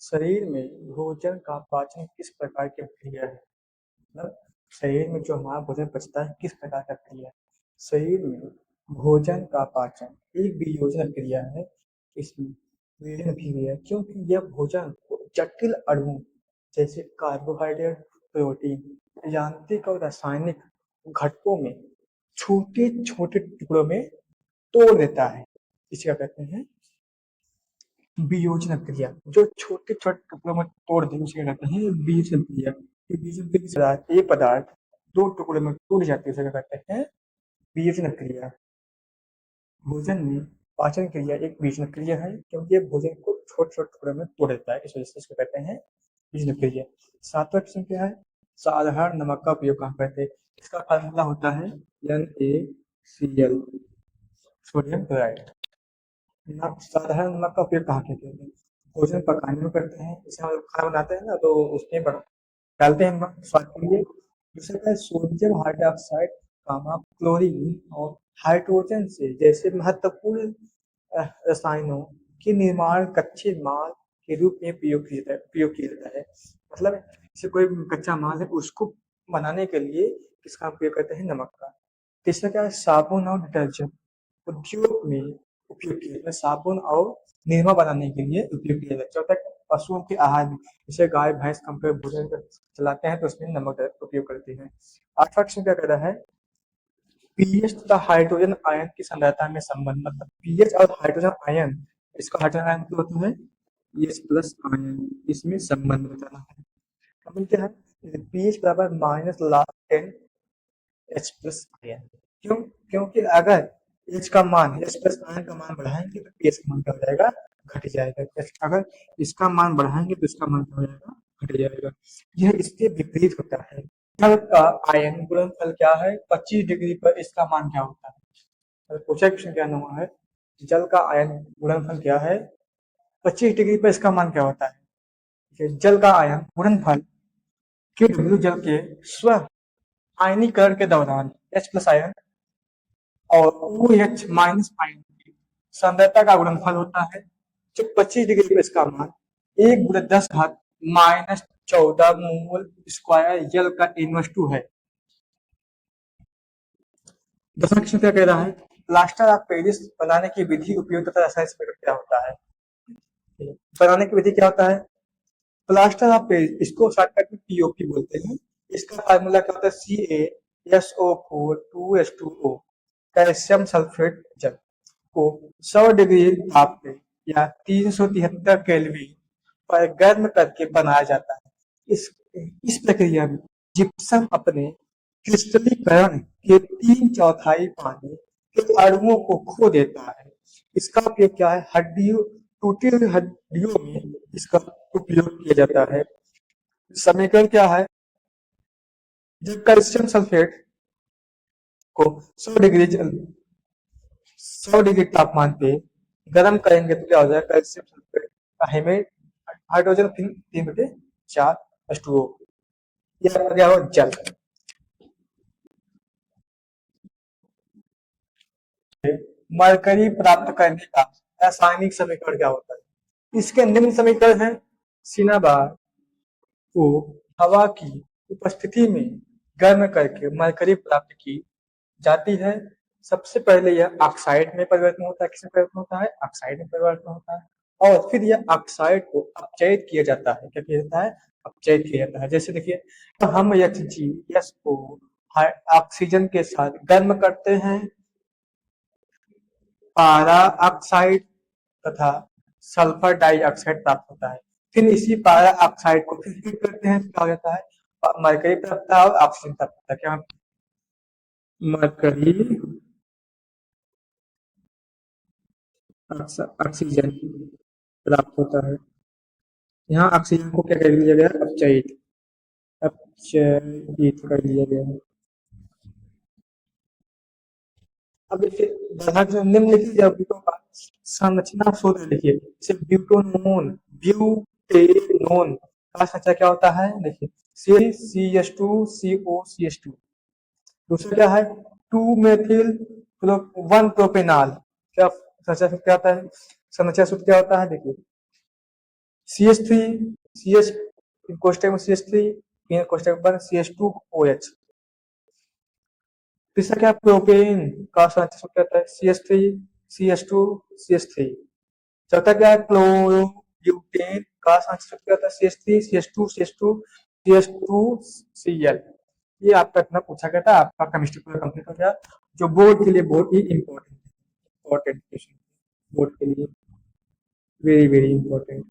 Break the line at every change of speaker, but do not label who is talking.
शरीर में भोजन का पाचन किस प्रकार की क्रिया है? मतलब शरीर में जो हमारा भोजन पचता है किस प्रकार का क्रिया है? शरीर में भोजन का पाचन एक वियोजन क्रिया है। इसमें विभिन्न क्रिया है क्योंकि यह भोजन को जटिल अणुओं जैसे कार्बोहाइड्रेट, प्रोटीन, यांत्रिक और रासायनिक घटकों में छोटे छोटे टुकड़ों में तोड़ देता है। इसे क्या कहते हैं? वियोजन क्रिया। जो छोटे छोटे टुकड़ों में तोड़ देंगे उसे क्या कहते हैं? वियोजन क्रिया। ये वियोजन क्रिया से एक पदार्थ दो टुकड़े में टूट जाती है, उसे क्या कहते हैं? वियोजन क्रिया। भोजन में पाचन क्रिया एक वियोजन क्रिया है क्योंकि ये भोजन को छोटे छोटे टुकड़े में तोड़ देता है, इस वजह से इसको कहते हैं वियोजन क्रिया। सातवां क्वेश्चन क्या है? साधारण नमक का उपयोग कहाँ करते हैं? इसका फार्मूला होता है NaCl, सोडियम क्लोराइड। साधारण नमक का उपयोग कहाँ करते हैं? भोजन पकाने में करते हैं, जैसे हम लोग खाना बनाते हैं ना तो उसमें डालते हैं नमक स्वाद के लिए। दूसरा क्या है? सोडियम हाइड्रोक्साइड, क्लोरीन और हाइड्रोजन से जैसे महत्वपूर्ण रसायनों के निर्माण कच्चे माल के रूप में प्रयोग किया जाता है। मतलब जैसे कोई कच्चा माल है उसको बनाने के लिए किसका उपयोग करते हैं? नमक का। तीसरा क्या है? साबुन और डिटर्जेंट उद्योग में उपयोग किया जाता है। साबुन और निरमा बनाने के लिए उपयोग किया जाता है। चौथा, पशुओं के आहार में जैसे गाय भैंस हम पे भोजन चलाते हैं तो उसमें नमक का उपयोग करते हैं। आठवां क्वेश्चन क्या कह रहा है? पीएच तथा हाइड्रोजन आयन की सांद्रता में संबंध। मतलब पीएच और हाइड्रोजन आयन, इसका हाइड्रोजन आयन मतलब होता है पीएच प्लस आयन, इसमें संबंध बताना है। अब क्या है? पीएच बराबर minus lakh 10 H plus ion. क्यों? क्योंकि अगर एच का मान एच प्लस आयन का मान बढ़ाएंगे तो पीएच का मान क्या हो जाएगा? घट जाएगा। अगर इसका मान बढ़ाएंगे तो इसका मान क्या हो जाएगा? घट जाएगा। यह इसके विपरीत होता है। जल का आयन गुणनफल क्या है? 25 डिग्री पर इसका मान क्या होता है? तो पूछा क्वेश्चन क्या हुआ है? जल का आयन गुणनफल क्या है? 25 डिग्री पर इसका मान क्या होता है? जल का आयन गुणनफल के डब्ल्यू जल के स्व आयनीकरण के दौरान H प्लस आयन और OH माइनस आयन की सांद्रता का गुणनफल होता है। जो 25 डिग्री पर इसका मान 1 × 10 माइनस 14 मोल स्क्वायर जल का इनवर्स 2 है। दसवां क्वेश्चन क्या कह रहा है? प्लास्टर ऑफ पेरिस बनाने की विधि उपयोग तथा रसायन से क्या होता है? बनाने की विधि क्या होता है? प्लास्टर ऑफ पेरिस, इसको शॉर्टकट में पीओपी बोलते हैं। इसका फार्मूला क्या होता है? CaSO4 2H2O। कैल्शियम सल्फेट जल को 100 डिग्री ताप पे या 373 केल्विन पर गर्म करके बनाया जाता है। इस प्रक्रिया में जिप्सम अपने क्रिस्टलीकरण के 3/4 पानी के अणुओं को खो देता है। इसका उपयोग क्या है? हड्डियों टूटी हुई हड्डियों में इसका उपयोग किया जाता है। समीकरण क्या है? जब कैल्शियम सल्फेट को 100 डिग्री तापमान पे गर्म करेंगे तो क्या हो जाएगा? कैल्शियम सल्फेट का हाइड्रोजन 3/4 H2O, यह आ गया हो जल। मरकरी प्राप्त करने का रासायनिक समीकरण क्या होता है? इसके निम्न समीकरण है। सिनाबार को हवा की उपस्थिति में गर्म करके मरकरी प्राप्त की जाती है। सबसे पहले यह ऑक्साइड में परिवर्तन होता है। किसमें परिवर्तन होता है? ऑक्साइड में परिवर्तन होता है और फिर यह ऑक्साइड को अपचयित किया जाता है। क्या किया जाता है? अपचयित किया जाता है। जैसे देखिए, तो हम HgS को ऑक्सीजन के साथ गर्म करते हैं, पारा ऑक्साइड तथा सल्फर डाइऑक्साइड प्राप्त होता है। फिर इसी पारा ऑक्साइड को फिर हीट करते हैं तो क्या हो जाता है? मरकरी प्राप्त होता है और ऑक्सीजन प्राप्त होता है। क्या? मरकरी ऑक्सीजन प्राप्त होता है। यहाँ ऑक्सीजन को क्या कर लिया गया? अपचयित अपचयित कर लिया गया है। अब देखिए निम्नलिखित यौगिकों का संरचना सूत्र लिखिए। जैसे ब्यूटोनोन, ब्यूटेनोन का संरचना क्या होता है? देखिए CH2COCH2। दूसरा क्या है? 2 मेथिल 1 प्रोपेनॉल। क्या संरचना सूत्र क्या होता है? संरचना सूत्र क्या होता है? देखिए CH3 CH कोष्टक में CH3 फिर कोष्टक पर CH2OH। तीसरा क्या प्रोपेन का सांचय सूत्र आता है CH3 CH2 CH3। चौथा क्या है क्लोरोब्यूटेन का सांचय सूत्र आता है CH3 CH2 CH2 CH2Cl। ये आपका इतना पूछा गया था, आपका केमिस्ट्री पूरा कंप्लीट हो गया, जो बोर्ड के लिए बहुत ही इंपॉर्टेंट क्वेश्चन, बोर्ड के लिए वेरी वेरी इंपॉर्टेंट।